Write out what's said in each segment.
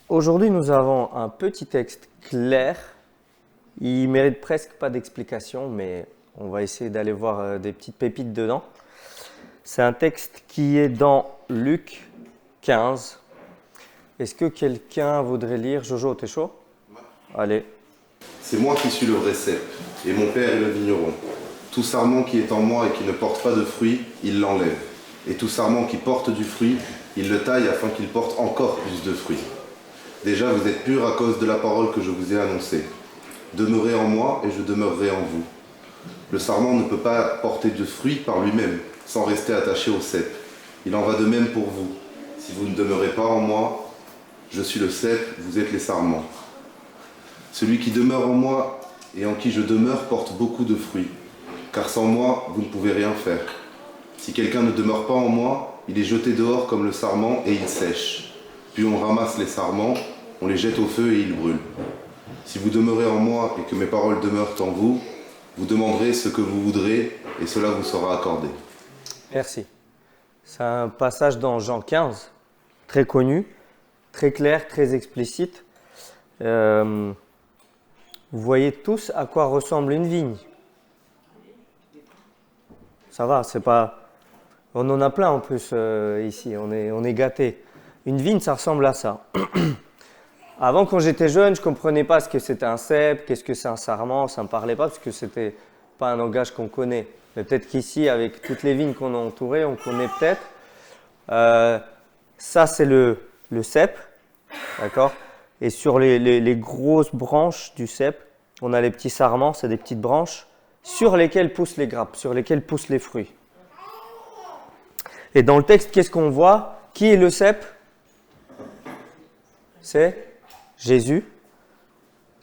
Aujourd'hui, nous avons un petit texte clair. Il mérite presque pas d'explication, mais on va essayer d'aller voir des petites pépites dedans. C'est un texte qui est dans Luc 15. Est-ce que quelqu'un voudrait lire? Jojo, t'es chaud? Ouais. Allez. C'est moi qui suis le vrai cep, et mon père est le vigneron. Tout sarment qui est en moi et qui ne porte pas de fruit, il l'enlève. Et tout sarment qui porte du fruit, il le taille afin qu'il porte encore plus de fruits. Déjà, vous êtes purs à cause de la parole que je vous ai annoncée. Demeurez en moi et je demeurerai en vous. Le sarment ne peut pas porter de fruit par lui-même, sans rester attaché au cep. Il en va de même pour vous. Si vous ne demeurez pas en moi, je suis le cep, vous êtes les sarments. Celui qui demeure en moi et en qui je demeure porte beaucoup de fruits, car sans moi, vous ne pouvez rien faire. Si quelqu'un ne demeure pas en moi, il est jeté dehors comme le sarment et il sèche. Puis on ramasse les sarments, on les jette au feu et ils brûlent. Si vous demeurez en moi et que mes paroles demeurent en vous, vous demanderez ce que vous voudrez et cela vous sera accordé. Merci. C'est un passage dans Jean 15, très connu, très clair, très explicite. Vous voyez tous à quoi ressemble une vigne. Ça va, c'est pas... On en a plein en plus ici, on est gâtés. Une vigne, ça ressemble à ça. Avant, quand j'étais jeune, je ne comprenais pas ce que c'était un cep, qu'est-ce que c'est un sarment, ça ne me parlait pas parce que ce n'était pas un langage qu'on connaît. Mais peut-être qu'ici, avec toutes les vignes qu'on a entourées, on connaît peut-être. Ça, c'est le cep, d'accord? Et sur les grosses branches du cep, on a les petits sarments, c'est des petites branches sur lesquelles poussent les grappes, sur lesquelles poussent les fruits. Et dans le texte, qu'est-ce qu'on voit? Qui est le cep? C'est Jésus.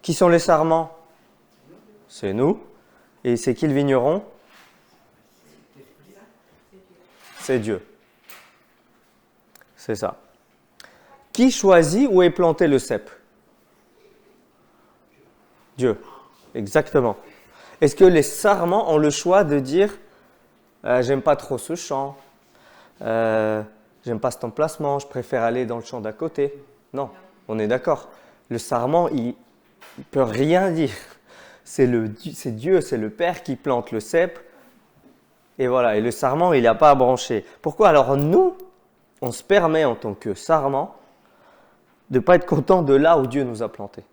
Qui sont les sarments? C'est nous. Et c'est qui le vigneron? C'est Dieu. C'est ça. Qui choisit où est planté le cep? Dieu. Exactement. Est-ce que les sarments ont le choix de dire j'aime pas trop ce champ, j'aime pas cet emplacement, je préfère aller dans le champ d'à côté? Non, on est d'accord. Le sarment, il ne peut rien dire. C'est Dieu, c'est le Père qui plante le cep. Et voilà, et le sarment, il n'a pas à brancher. Pourquoi alors nous, on se permet en tant que sarment de ne pas être content de là où Dieu nous a plantés?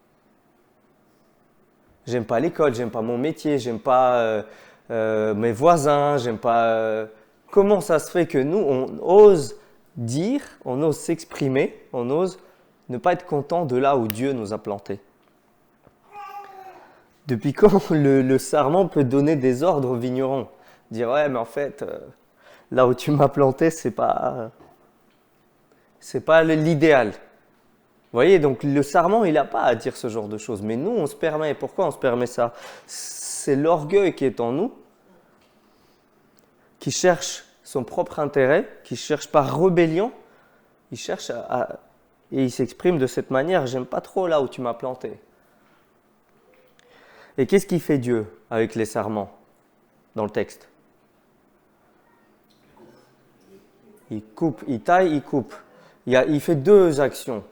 J'aime pas l'école, j'aime pas mon métier, j'aime pas mes voisins, j'aime pas... Comment ça se fait que nous, on ose dire, on ose s'exprimer, on ose ne pas être content de là où Dieu nous a plantés? Depuis quand le sarment peut donner des ordres au vigneron? Dire ouais, mais en fait, là où tu m'as planté, c'est pas l'idéal. Vous voyez, donc le sarment, il n'a pas à dire ce genre de choses. Mais nous, on se permet. Pourquoi on se permet ça? C'est l'orgueil qui est en nous, qui cherche son propre intérêt, qui cherche par rébellion, il cherche et il s'exprime de cette manière. J'aime pas trop là où tu m'as planté. Et qu'est-ce qu'il fait Dieu avec les sarments dans le texte? Il coupe, il taille, il coupe. Il fait deux actions,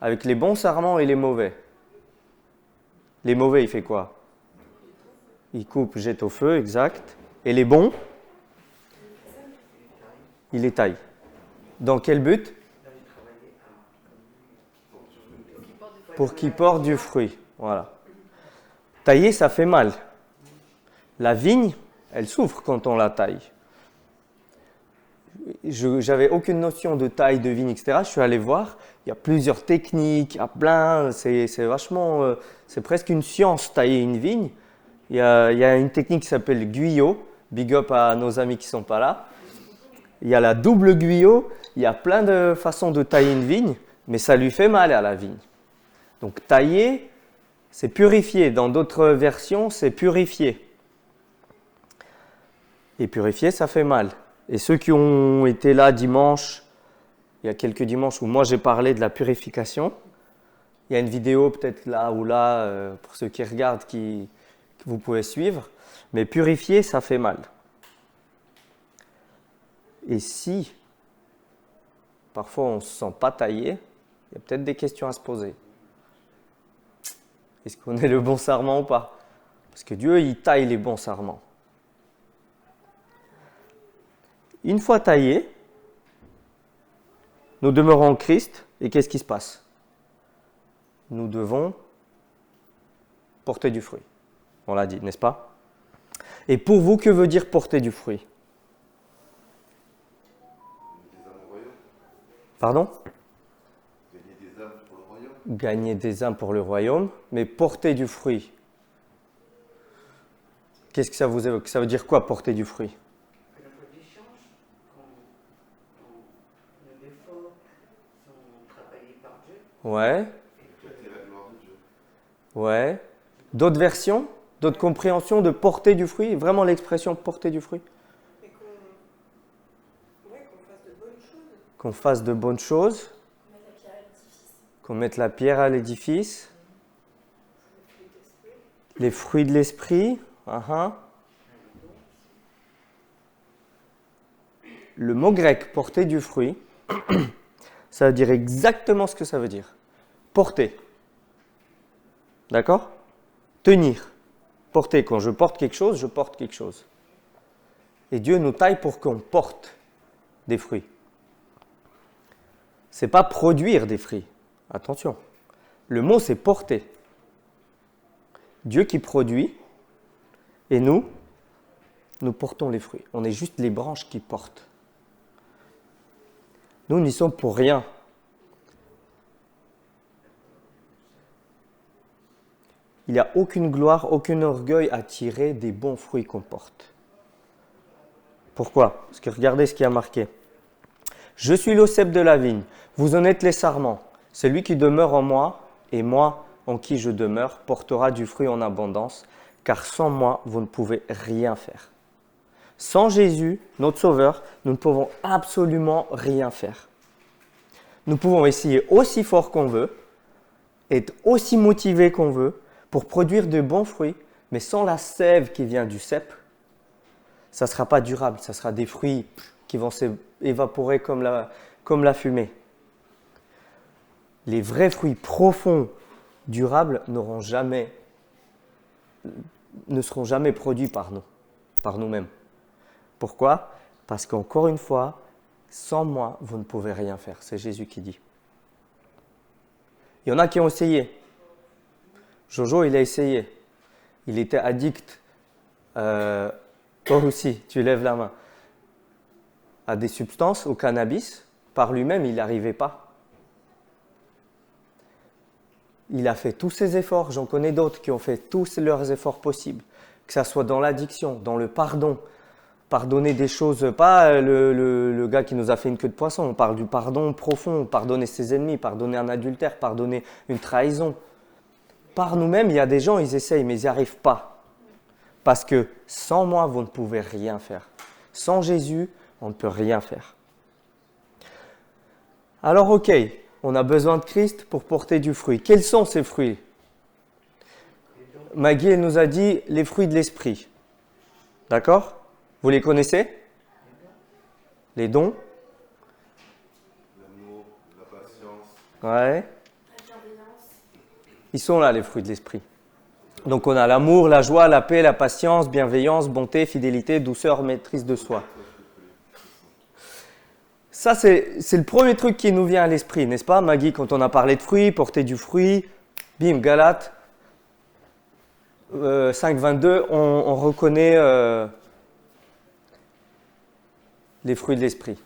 avec les bons sarments et les mauvais. Les mauvais, il fait quoi? Il coupe, jette au feu, exact. Et les bons, il les taille. Dans quel but? Pour qu'ils portent du fruit. Voilà. Tailler, ça fait mal. La vigne, elle souffre quand on la taille. J'avais aucune notion de taille de vigne, etc. Je suis allé voir, il y a plusieurs techniques, il y a plein, c'est vachement, c'est presque une science tailler une vigne. Il y a une technique qui s'appelle guyot, big up à nos amis qui ne sont pas là. Il y a la double guyot, il y a plein de façons de tailler une vigne, mais ça lui fait mal à la vigne. Donc tailler, c'est purifier. Dans d'autres versions, c'est purifier. Et purifier, ça fait mal. Et ceux qui ont été là dimanche, il y a quelques dimanches où moi j'ai parlé de la purification. Il y a une vidéo peut-être là ou là, pour ceux qui regardent, que vous pouvez suivre. Mais purifier, ça fait mal. Et si, parfois on ne se sent pas taillé, Il y a peut-être des questions à se poser. Est-ce qu'on est le bon sarment ou pas? Parce que Dieu, il taille les bons sarments. Une fois taillés, nous demeurons en Christ, et qu'est-ce qui se passe? Nous devons porter du fruit. On l'a dit, n'est-ce pas? Et pour vous, que veut dire porter du fruit? Pardon? Gagner des âmes pour le royaume. Gagner des âmes pour le royaume, mais porter du fruit. Qu'est-ce que ça vous évoque? Ça veut dire quoi, porter du fruit? Que le produit change, nos efforts sont travaillés par Dieu. Ouais, Éclater la gloire de Dieu. ouais. D'autres versions, d'autres compréhensions de porter du fruit? Vraiment l'expression porter du fruit? Et qu'on fasse de bonnes choses. Qu'on fasse de bonnes choses, qu'on mette la pierre à l'édifice, les fruits de l'esprit. Le mot grec porter du fruit, ça veut dire exactement ce que ça veut dire. Porter. D'accord? Tenir. Porter. Quand je porte quelque chose, je porte quelque chose. Et Dieu nous taille pour qu'on porte des fruits. C'est pas produire des fruits. Attention. Le mot, c'est porter. Dieu qui produit, et nous portons les fruits. On est juste les branches qui portent. Nous n'y sommes pour rien. Il n'y a aucune gloire, aucun orgueil à tirer des bons fruits qu'on porte. Pourquoi? Parce que regardez ce qui a marqué. Je suis le cep de la vigne, vous en êtes les sarments. Celui qui demeure en moi, et moi en qui je demeure, portera du fruit en abondance, car sans moi, vous ne pouvez rien faire. Sans Jésus, notre Sauveur, nous ne pouvons absolument rien faire. Nous pouvons essayer aussi fort qu'on veut, être aussi motivés qu'on veut, pour produire de bons fruits, mais sans la sève qui vient du cep, ça ne sera pas durable, ça sera des fruits qui vont s'évaporer comme la fumée. Les vrais fruits profonds, durables, ne seront jamais produits par nous-mêmes. Pourquoi? Parce qu'encore une fois, sans moi, vous ne pouvez rien faire. C'est Jésus qui dit. Il y en a qui ont essayé. Jojo, il a essayé. Il était addict, toi aussi, tu lèves la main, à des substances, au cannabis. Par lui-même, il n'y arrivait pas. Il a fait tous ses efforts. J'en connais d'autres qui ont fait tous leurs efforts possibles. Que ce soit dans l'addiction, dans le pardon. Pardonner des choses, pas le gars qui nous a fait une queue de poisson. On parle du pardon profond, pardonner ses ennemis, pardonner un adultère, pardonner une trahison. Par nous-mêmes, il y a des gens, ils essayent, mais ils n'y arrivent pas. Parce que sans moi, vous ne pouvez rien faire. Sans Jésus, on ne peut rien faire. Alors, ok, on a besoin de Christ pour porter du fruit. Quels sont ces fruits? Maggie, elle nous a dit les fruits de l'esprit. D'accord? Vous les connaissez? Les dons? L'amour, la patience. Ouais. Ils sont là, les fruits de l'esprit. Donc on a l'amour, la joie, la paix, la patience, bienveillance, bonté, fidélité, douceur, maîtrise de soi. Ça, c'est le premier truc qui nous vient à l'esprit, n'est-ce pas, Maggie? Quand on a parlé de fruits, porter du fruit, bim, Galates 5.22, on reconnaît les fruits de l'esprit.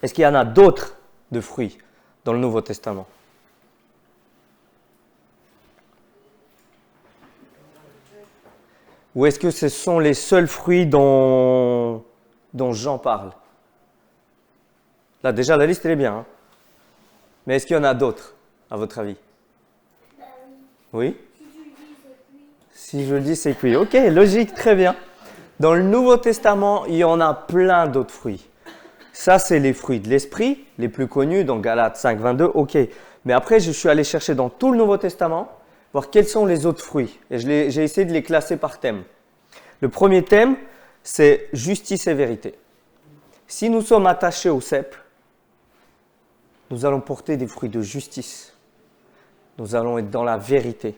Est-ce qu'il y en a d'autres de fruits dans le Nouveau Testament? Ou est-ce que ce sont les seuls fruits dont Jean parle? Là, déjà, la liste, elle est bien. Hein. Mais est-ce qu'il y en a d'autres, à votre avis? Oui? Si je le dis, c'est cuit. Ok, logique, très bien. Dans le Nouveau Testament, il y en a plein d'autres fruits. Ça, c'est les fruits de l'esprit, les plus connus, dans Galates 5.22, ok. Mais après, je suis allé chercher dans tout le Nouveau Testament, voir quels sont les autres fruits. Et j'ai essayé de les classer par thème. Le premier thème, c'est justice et vérité. Si nous sommes attachés au cep, Nous allons porter des fruits de justice. Nous allons être dans la vérité.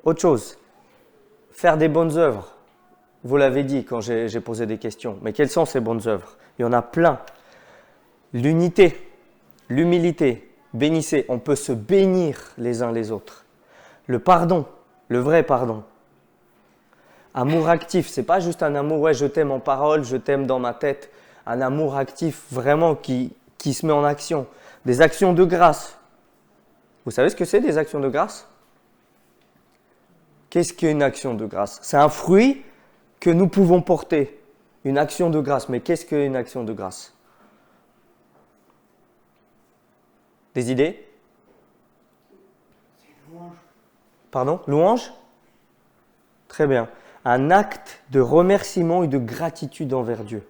Autre chose, faire des bonnes œuvres. Vous l'avez dit quand j'ai posé des questions. Mais quelles sont ces bonnes œuvres? Il y en a plein. L'unité, l'humilité, bénissez. On peut se bénir les uns les autres. Le pardon, le vrai pardon. Amour actif, c'est pas juste un amour, ouais, je t'aime en parole, je t'aime dans ma tête. Un amour actif vraiment qui se met en action. Des actions de grâce. Vous savez ce que c'est des actions de grâce? Qu'est-ce qu'une action de grâce? C'est un fruit que nous pouvons porter. Une action de grâce. Mais qu'est-ce qu'une action de grâce? Des idées? C'est louange. Pardon? Louange? Très bien. Un acte de remerciement et de gratitude envers Dieu.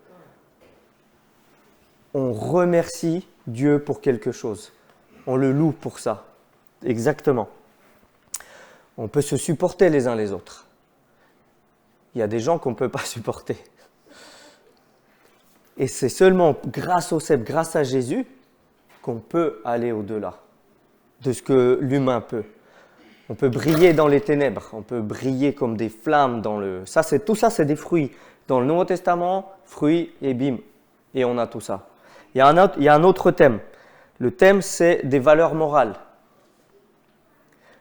On remercie Dieu pour quelque chose. On le loue pour ça. Exactement. On peut se supporter les uns les autres. Il y a des gens qu'on ne peut pas supporter. Et c'est seulement grâce au cep, grâce à Jésus, qu'on peut aller au-delà de ce que l'humain peut. On peut briller dans les ténèbres, on peut briller comme des flammes dans le... Tout ça, c'est des fruits. Dans le Nouveau Testament, fruits et bim. Et on a tout ça. Il y a un autre thème. Le thème, c'est des valeurs morales.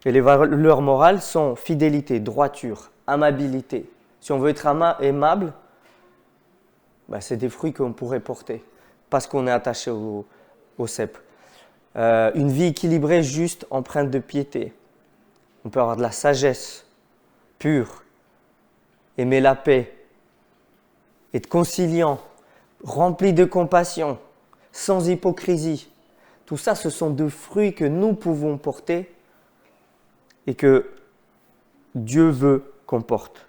Et les valeurs morales sont fidélité, droiture, amabilité. Si on veut être aimable, c'est des fruits qu'on pourrait porter parce qu'on est attaché au cep. Une vie équilibrée, juste, empreinte de piété. On peut avoir de la sagesse pure, aimer la paix, être conciliant, rempli de compassion, sans hypocrisie. Tout ça, ce sont deux fruits que nous pouvons porter et que Dieu veut qu'on porte.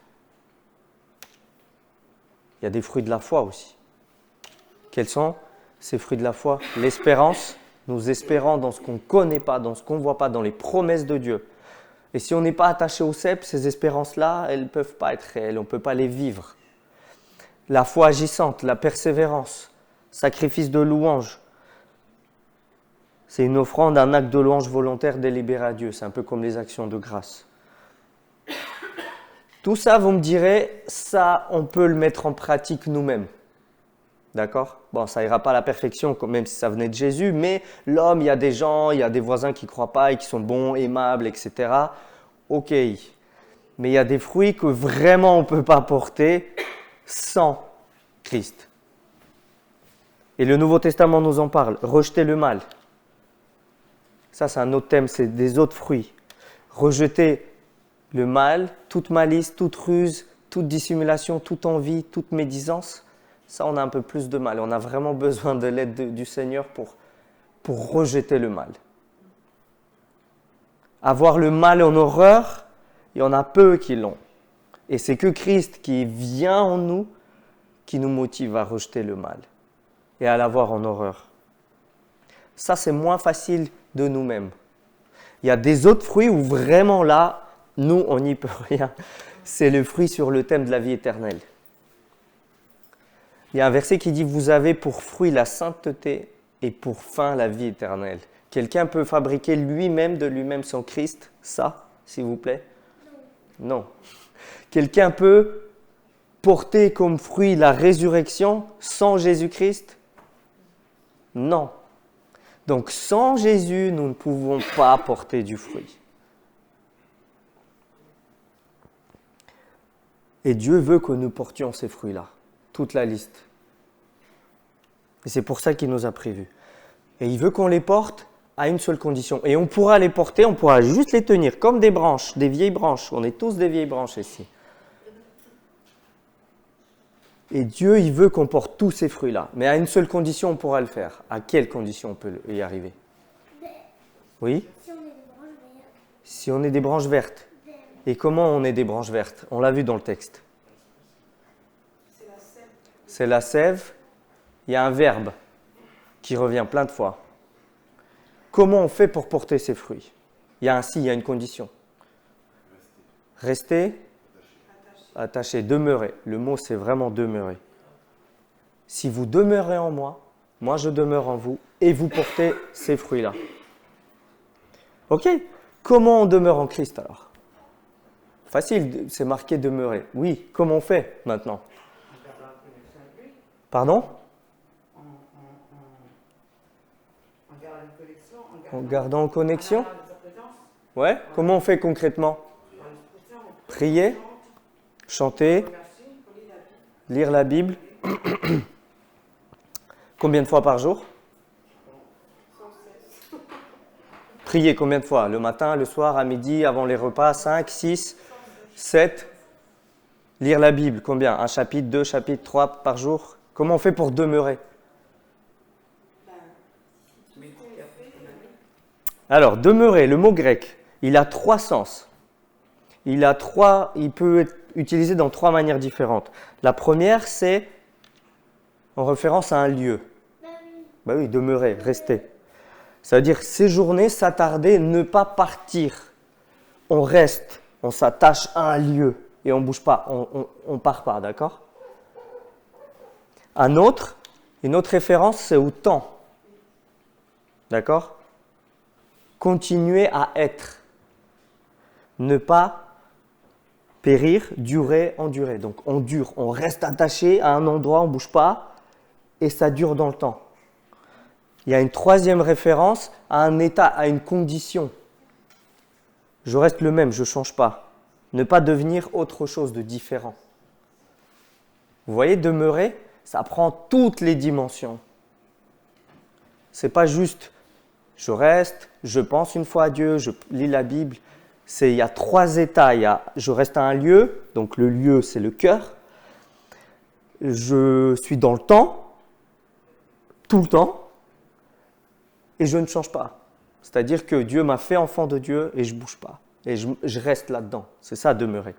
Il y a des fruits de la foi aussi. Quels sont ces fruits de la foi? L'espérance. Nous espérons dans ce qu'on ne connaît pas, dans ce qu'on ne voit pas, dans les promesses de Dieu. Et si on n'est pas attaché au cep, ces espérances-là, elles ne peuvent pas être réelles, on ne peut pas les vivre. La foi agissante, la persévérance, sacrifice de louange. C'est une offrande, un acte de louange volontaire délibéré à Dieu. C'est un peu comme les actions de grâce. Tout ça, vous me direz, ça, on peut le mettre en pratique nous-mêmes. D'accord? Bon, ça ira pas à la perfection, même si ça venait de Jésus, mais l'homme, il y a des gens, il y a des voisins qui ne croient pas et qui sont bons, aimables, etc. Ok. Mais il y a des fruits que vraiment on ne peut pas porter sans Christ. Et le Nouveau Testament nous en parle. Rejeter le mal. Ça, c'est un autre thème, c'est des autres fruits. Rejeter le mal, toute malice, toute ruse, toute dissimulation, toute envie, toute médisance. Ça, on a un peu plus de mal. On a vraiment besoin de l'aide du Seigneur pour rejeter le mal. Avoir le mal en horreur, il y en a peu qui l'ont. Et c'est que Christ qui vient en nous, qui nous motive à rejeter le mal et à l'avoir en horreur. Ça, c'est moins facile de nous-mêmes. Il y a des autres fruits où vraiment là, nous, on n'y peut rien. C'est le fruit sur le thème de la vie éternelle. Il y a un verset qui dit « Vous avez pour fruit la sainteté et pour fin la vie éternelle ». Quelqu'un peut fabriquer lui-même de lui-même son Christ? Ça, s'il vous plaît? Non. Quelqu'un peut porter comme fruit la résurrection sans Jésus-Christ? Non. Donc sans Jésus, nous ne pouvons pas porter du fruit. Et Dieu veut que nous portions ces fruits-là. Toute la liste. Et c'est pour ça qu'il nous a prévus. Et il veut qu'on les porte à une seule condition. Et on pourra les porter, on pourra juste les tenir comme des branches, des vieilles branches. On est tous des vieilles branches ici. Et Dieu, il veut qu'on porte tous ces fruits-là. Mais à une seule condition, on pourra le faire. À quelle condition on peut y arriver? Oui? Si on est des branches vertes. Et comment on est des branches vertes? On l'a vu dans le texte. C'est la sève. Il y a un verbe qui revient plein de fois. Comment on fait pour porter ces fruits? Il y a une condition. Rester, attaché, demeurer. Le mot, c'est vraiment demeurer. Si vous demeurez en moi moi je demeure en vous, et vous portez ces fruits-là. Ok? Comment on demeure en Christ alors? Facile, c'est marqué demeurer. Oui, comment on fait maintenant? Pardon? En gardant en connexion? Ouais, comment on fait concrètement? Prier, chanter, lire la Bible. Combien de fois par jour? Prier combien de fois? Le matin, le soir, à midi, avant les repas? 5, 6, 7. Lire la Bible, combien? Un chapitre, 2 chapitres, 3 par jour? Comment on fait pour demeurer? Alors, demeurer, le mot grec, il a 3 sens. Il peut être utilisé dans 3 manières différentes. La première, c'est en référence à un lieu. Bah oui, demeurer, rester. Ça veut dire séjourner, s'attarder, ne pas partir. On reste, on s'attache à un lieu et on ne bouge pas, on ne part pas, d'accord? Une autre référence, c'est au temps. D'accord? Continuer à être. Ne pas périr, durer, endurer. Donc on dure, on reste attaché à un endroit, on ne bouge pas et ça dure dans le temps. Il y a une troisième référence à un état, à une condition. Je reste le même, je ne change pas. Ne pas devenir autre chose de différent. Vous voyez, demeurer, ça prend toutes les dimensions. Ce n'est pas juste je reste, je pense une fois à Dieu, je lis la Bible. Il y a 3 états. Je reste à un lieu, donc le lieu c'est le cœur. Je suis dans le temps, tout le temps, et je ne change pas. C'est-à-dire que Dieu m'a fait enfant de Dieu et je ne bouge pas. Et je reste là-dedans. C'est ça, demeurer.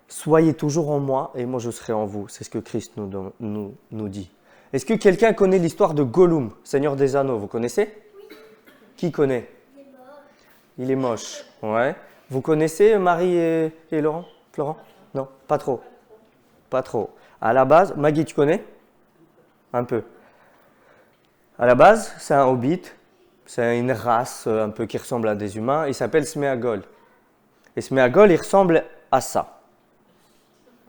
Soyez toujours en moi et moi je serai en vous. C'est ce que Christ nous dit. Est-ce que quelqu'un connaît l'histoire de Gollum, Seigneur des Anneaux? Vous connaissez? Oui. Qui connaît? Il est moche. Ouais. Vous connaissez Marie et Laurent? Florent? Non, pas trop. Pas trop. À la base, Maggie, tu connais? Un peu. À la base, c'est un hobbit. C'est une race un peu qui ressemble à des humains. Il s'appelle Sméagol. Et Sméagol, il ressemble à ça.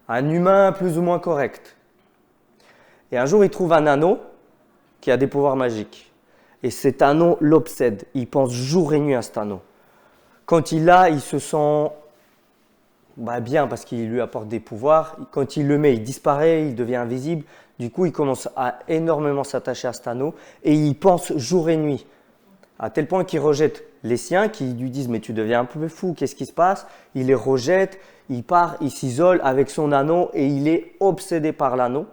Un humain plus ou moins correct. Et un jour, il trouve un anneau qui a des pouvoirs magiques. Et cet anneau l'obsède. Il pense jour et nuit à cet anneau. Quand il l'a, il se sent bien parce qu'il lui apporte des pouvoirs. Quand il le met, il disparaît, il devient invisible. Du coup, il commence à énormément s'attacher à cet anneau et il pense jour et nuit. À tel point qu'il rejette les siens qui lui disent « mais tu deviens un peu fou, qu'est-ce qui se passe ?» Il les rejette, il part, il s'isole avec son anneau et il est obsédé par l'anneau.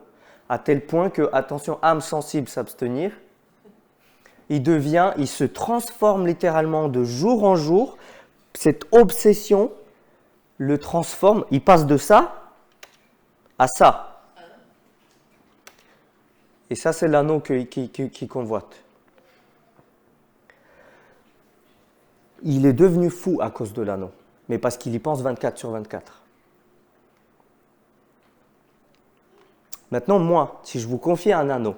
À tel point que, attention, âme sensible, s'abstenir. Il se transforme littéralement de jour en jour. Cette obsession le transforme, il passe de ça à ça. Et ça, c'est l'anneau qui convoite. Il est devenu fou à cause de l'anneau, mais parce qu'il y pense 24/24. Maintenant, moi, si je vous confie un anneau,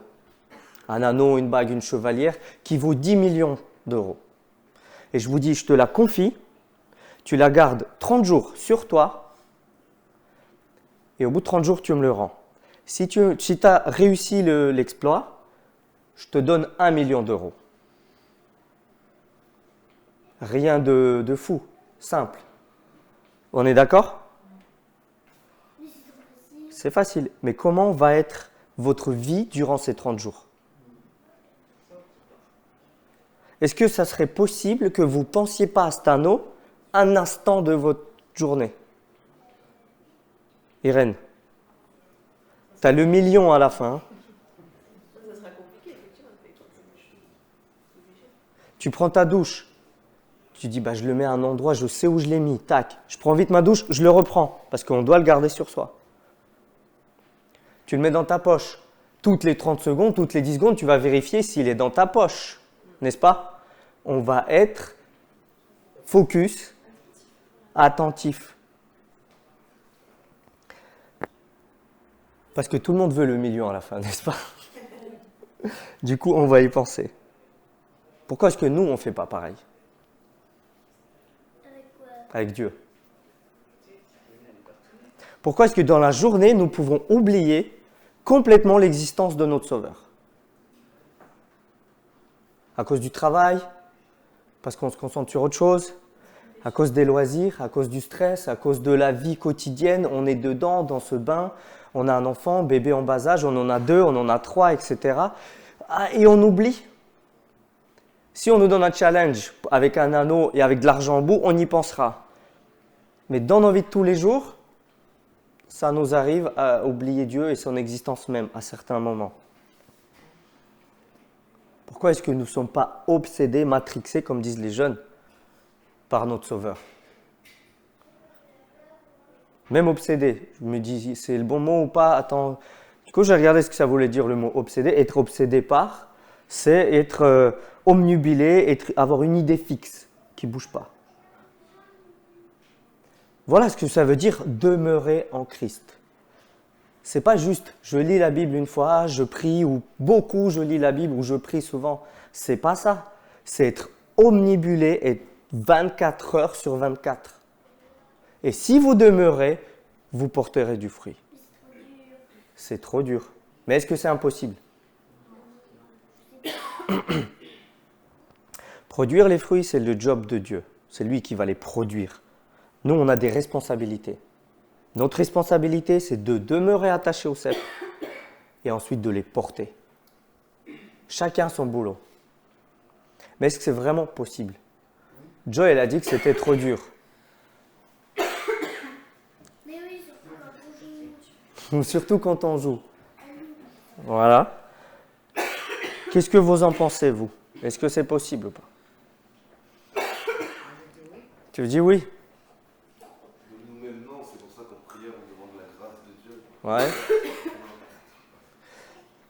une bague, une chevalière, qui vaut 10 millions d'euros, et je vous dis, je te la confie, tu la gardes 30 jours sur toi, et au bout de 30 jours, tu me le rends. Si tu as réussi l'exploit, je te donne 1 million d'euros. Rien de fou, simple. On est d'accord? C'est facile. Mais comment va être votre vie durant ces 30 jours? Est-ce que ça serait possible que vous ne pensiez pas à cet anneau un instant de votre journée? Irène, tu as le million à la fin. Ça sera compliqué, effectivement. Tu prends ta douche. Tu dis, je le mets à un endroit, je sais où je l'ai mis. Tac, je prends vite ma douche, je le reprends. Parce qu'on doit le garder sur soi. Tu le mets dans ta poche. Toutes les 30 secondes, toutes les 10 secondes, tu vas vérifier s'il est dans ta poche. N'est-ce pas? On va être focus, attentif. Parce que tout le monde veut le million à la fin, n'est-ce pas? Du coup, on va y penser. Pourquoi est-ce que nous, on ne fait pas pareil? Avec Dieu. Pourquoi est-ce que dans la journée, nous pouvons oublier complètement l'existence de notre Sauveur? À cause du travail? Parce qu'on se concentre sur autre chose? À cause des loisirs? À cause du stress? À cause de la vie quotidienne? On est dedans, dans ce bain. On a un enfant, bébé en bas âge, on en a 2, on en a 3, etc. Et on oublie. Si on nous donne un challenge avec un anneau et avec de l'argent au bout, on y pensera. Mais dans nos vies de tous les jours, ça nous arrive à oublier Dieu et son existence même à certains moments. Pourquoi est-ce que nous ne sommes pas obsédés, matrixés, comme disent les jeunes, par notre Sauveur? Même obsédé, je me dis, c'est le bon mot ou pas? Attends, du coup, j'ai regardé ce que ça voulait dire le mot obsédé. Être obsédé par, c'est être omnubilé, avoir une idée fixe qui ne bouge pas. Voilà ce que ça veut dire demeurer en Christ. C'est pas juste je lis la Bible une fois, je prie, ou beaucoup je lis la Bible, ou je prie souvent. C'est pas ça. C'est être omnibulé et 24 heures sur 24. Et si vous demeurez, vous porterez du fruit. C'est trop dur. Mais est-ce que c'est impossible? Produire les fruits, c'est le job de Dieu. C'est lui qui va les produire. Nous, on a des responsabilités. Notre responsabilité, c'est de demeurer attaché au cep et ensuite de les porter. Chacun son boulot. Mais est-ce que c'est vraiment possible? Joël a dit que c'était trop dur. Mais oui, surtout quand on joue. Surtout quand on joue. Voilà. Qu'est-ce que vous en pensez, vous? Est-ce que c'est possible ou pas? Tu dis oui? Nous-mêmes, non, c'est pour ça qu'en prière, on demande la grâce de Dieu. Ouais.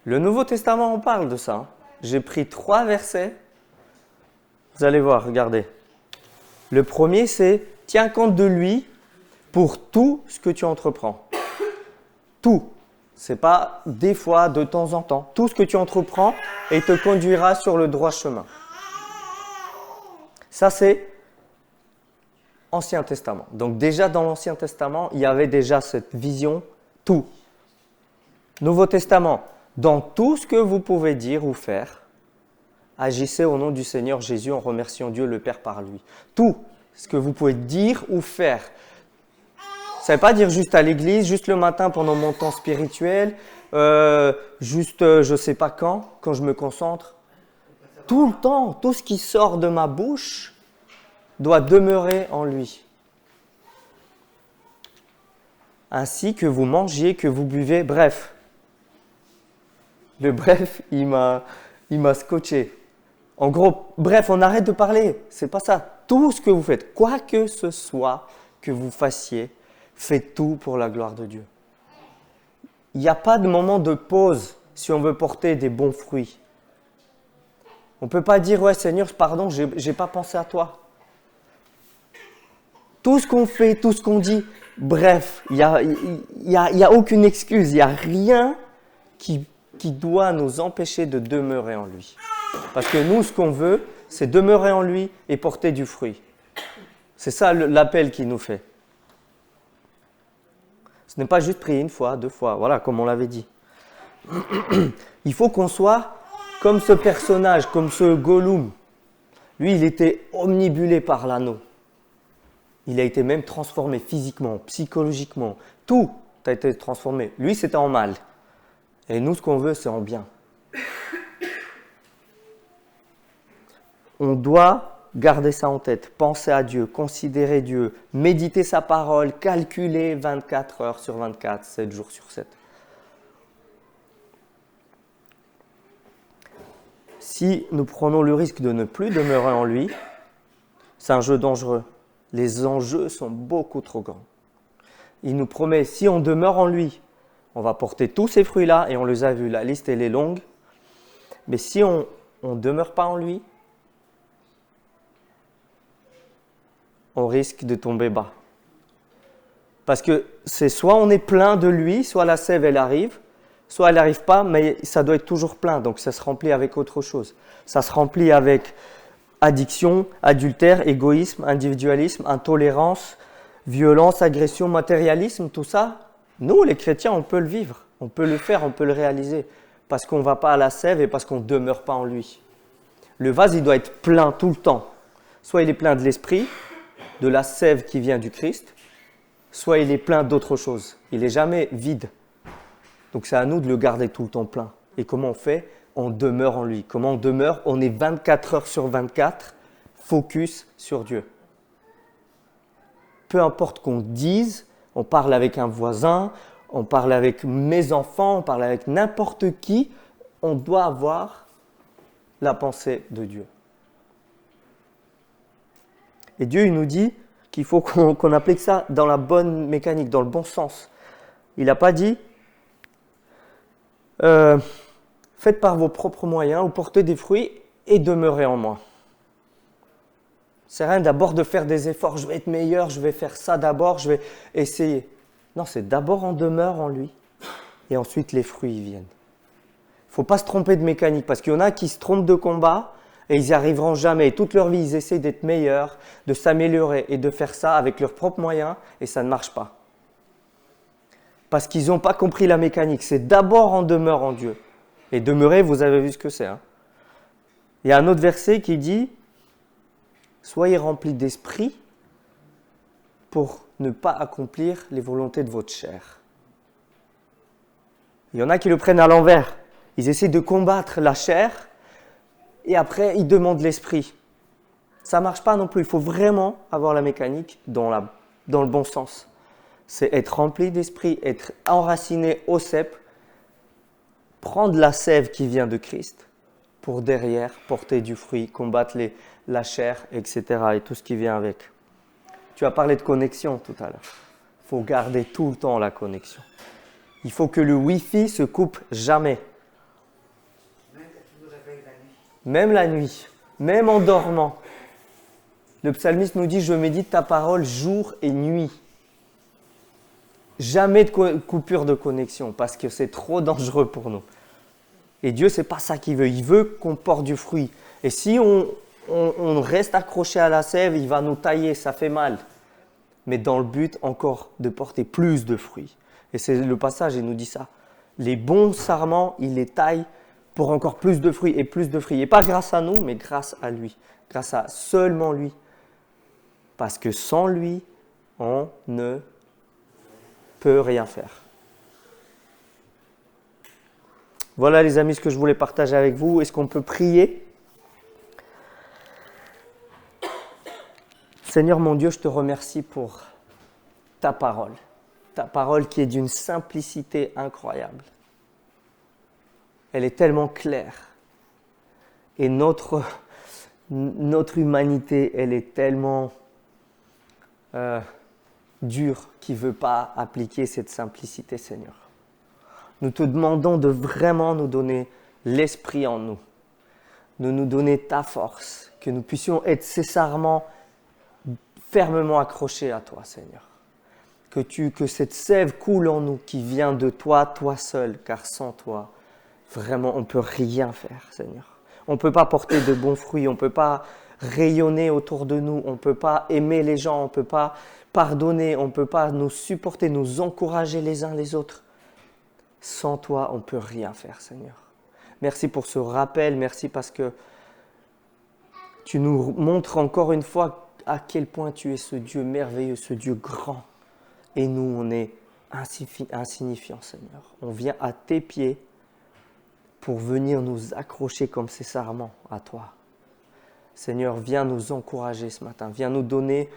Le Nouveau Testament, on parle de ça. Hein. J'ai pris 3 versets. Vous allez voir, regardez. Le premier, c'est « Tiens compte de lui pour tout ce que tu entreprends. » Tout. Ce n'est pas des fois, de temps en temps. Tout ce que tu entreprends et te conduira sur le droit chemin. Ça, c'est Ancien Testament. Donc déjà dans l'Ancien Testament, il y avait déjà cette vision, tout. Nouveau Testament, dans tout ce que vous pouvez dire ou faire, agissez au nom du Seigneur Jésus en remerciant Dieu le Père par lui. Tout ce que vous pouvez dire ou faire. Ça ne veut pas dire juste à l'église, juste le matin pendant mon temps spirituel, juste je ne sais pas quand je me concentre. Tout le temps, tout ce qui sort de ma bouche doit demeurer en lui. Ainsi que vous mangiez, que vous buvez, bref. Le bref, il m'a scotché. En gros, bref, on arrête de parler, c'est pas ça. Tout ce que vous faites, quoi que ce soit que vous fassiez, faites tout pour la gloire de Dieu. Il n'y a pas de moment de pause si on veut porter des bons fruits. On ne peut pas dire « Ouais, Seigneur, pardon, je n'ai pas pensé à toi. » Tout ce qu'on fait, tout ce qu'on dit, bref, il n'y a aucune excuse, il n'y a rien qui doit nous empêcher de demeurer en lui. Parce que nous, ce qu'on veut, c'est demeurer en lui et porter du fruit. C'est ça l'appel qu'il nous fait. Ce n'est pas juste prier une fois, 2 fois, voilà, comme on l'avait dit. Il faut qu'on soit comme ce personnage, comme ce Gollum. Lui, il était omnibulé par l'anneau. Il a été même transformé physiquement, psychologiquement. Tout a été transformé. Lui, c'était en mal. Et nous, ce qu'on veut, c'est en bien. On doit garder ça en tête, penser à Dieu, considérer Dieu, méditer sa parole, calculer 24 heures sur 24, 7 jours sur 7. Si nous prenons le risque de ne plus demeurer en lui, c'est un jeu dangereux. Les enjeux sont beaucoup trop grands. Il nous promet, si on demeure en lui, on va porter tous ces fruits-là, et on les a vus, la liste elle est longue. Mais si on ne demeure pas en lui, on risque de tomber bas. Parce que c'est soit on est plein de lui, soit la sève elle arrive, Soit elle n'arrive pas, mais ça doit être toujours plein, donc ça se remplit avec autre chose. Ça se remplit avec addiction, adultère, égoïsme, individualisme, intolérance, violence, agression, matérialisme, tout ça. Nous, les chrétiens, on peut le vivre, on peut le faire, on peut le réaliser, parce qu'on ne va pas à la sève et parce qu'on ne demeure pas en lui. Le vase, il doit être plein tout le temps. Soit il est plein de l'esprit, de la sève qui vient du Christ, soit il est plein d'autre chose. Il n'est jamais vide. Donc c'est à nous de le garder tout le temps plein. Et comment on fait? On demeure en lui. Comment on demeure? On est 24 heures sur 24, focus sur Dieu. Peu importe qu'on dise, on parle avec un voisin, on parle avec mes enfants, on parle avec n'importe qui, on doit avoir la pensée de Dieu. Et Dieu, il nous dit qu'il faut qu'on applique ça dans la bonne mécanique, dans le bon sens. Il n'a pas dit faites par vos propres moyens ou portez des fruits et demeurez en moi. C'est rien d'abord de faire des efforts, je vais être meilleur, je vais faire ça d'abord, je vais essayer. Non, c'est d'abord on demeure en lui et ensuite les fruits viennent. Il ne faut pas se tromper de mécanique parce qu'il y en a qui se trompent de combat et ils n'y arriveront jamais. Toute leur vie, ils essaient d'être meilleurs, de s'améliorer et de faire ça avec leurs propres moyens et ça ne marche pas. Parce qu'ils n'ont pas compris la mécanique. C'est d'abord on demeure en Dieu. Et demeurer, vous avez vu ce que c'est. Il y a un autre verset qui dit « Soyez remplis d'esprit pour ne pas accomplir les volontés de votre chair. » Il y en a qui le prennent à l'envers. Ils essaient de combattre la chair et après ils demandent l'esprit. Ça ne marche pas non plus. Il faut vraiment avoir la mécanique dans le bon sens. C'est être rempli d'esprit, être enraciné au cep, prendre la sève qui vient de Christ pour derrière porter du fruit, combattre la chair, etc. et tout ce qui vient avec. Tu as parlé de connexion tout à l'heure. Il faut garder tout le temps la connexion. Il faut que le Wi-Fi se coupe jamais. Même la nuit, même en dormant. Le psalmiste nous dit « Je médite ta parole jour et nuit ». Jamais de coupure de connexion parce que c'est trop dangereux pour nous. Et Dieu, ce n'est pas ça qu'il veut. Il veut qu'on porte du fruit. Et si on reste accroché à la sève, il va nous tailler, ça fait mal. Mais dans le but encore de porter plus de fruits. Et c'est le passage, il nous dit ça. Les bons sarments, il les taille pour encore plus de fruits et plus de fruits. Et pas grâce à nous, mais grâce à lui. Grâce à seulement lui. Parce que sans lui, on ne peut rien faire. Voilà les amis ce que je voulais partager avec vous. Est-ce qu'on peut prier? Seigneur mon Dieu, je te remercie pour ta parole qui est d'une simplicité incroyable. Elle est tellement claire. Et notre humanité, elle est tellement dure qui ne veut pas appliquer cette simplicité, Seigneur. Nous te demandons de vraiment nous donner l'esprit en nous, de nous donner ta force, que nous puissions être césarement, fermement accrochés à toi, Seigneur. Que cette sève coule en nous, qui vient de toi, toi seul, car sans toi, vraiment, on ne peut rien faire, Seigneur. On ne peut pas porter de bons fruits, on ne peut pas rayonner autour de nous, on ne peut pas aimer les gens, on ne peut pas pardonner, on ne peut pas nous supporter, nous encourager les uns les autres. Sans toi, on ne peut rien faire, Seigneur. Merci pour ce rappel, merci parce que tu nous montres encore une fois à quel point tu es ce Dieu merveilleux, ce Dieu grand. Et nous, on est insignifiants, Seigneur. On vient à tes pieds pour venir nous accrocher comme ces sarments à toi. Seigneur, viens nous encourager ce matin. Viens nous donner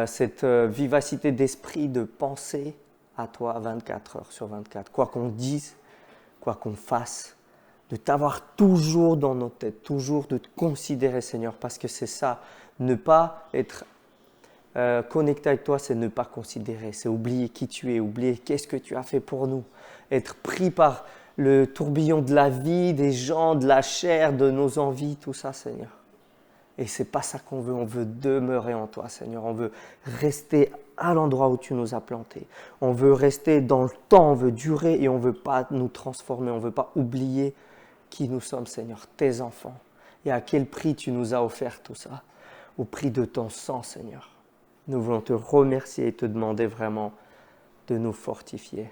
cette vivacité d'esprit, de penser à toi 24 heures sur 24. Quoi qu'on dise, quoi qu'on fasse, de t'avoir toujours dans nos têtes, toujours de te considérer, Seigneur, parce que c'est ça. Ne pas être connecté avec toi, c'est ne pas considérer, c'est oublier qui tu es, oublier qu'est-ce que tu as fait pour nous. Être pris par le tourbillon de la vie, des gens, de la chair, de nos envies, tout ça, Seigneur. Et ce n'est pas ça qu'on veut. On veut demeurer en toi, Seigneur. On veut rester à l'endroit où tu nous as plantés. On veut rester dans le temps, on veut durer et on ne veut pas nous transformer. On ne veut pas oublier qui nous sommes, Seigneur, tes enfants. Et à quel prix tu nous as offert tout ça. Au prix de ton sang, Seigneur. Nous voulons te remercier et te demander vraiment de nous fortifier.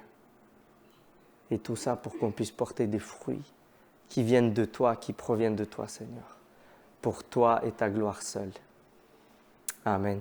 Et tout ça pour qu'on puisse porter des fruits qui viennent de toi, qui proviennent de toi, Seigneur. Pour toi et ta gloire seule. Amen.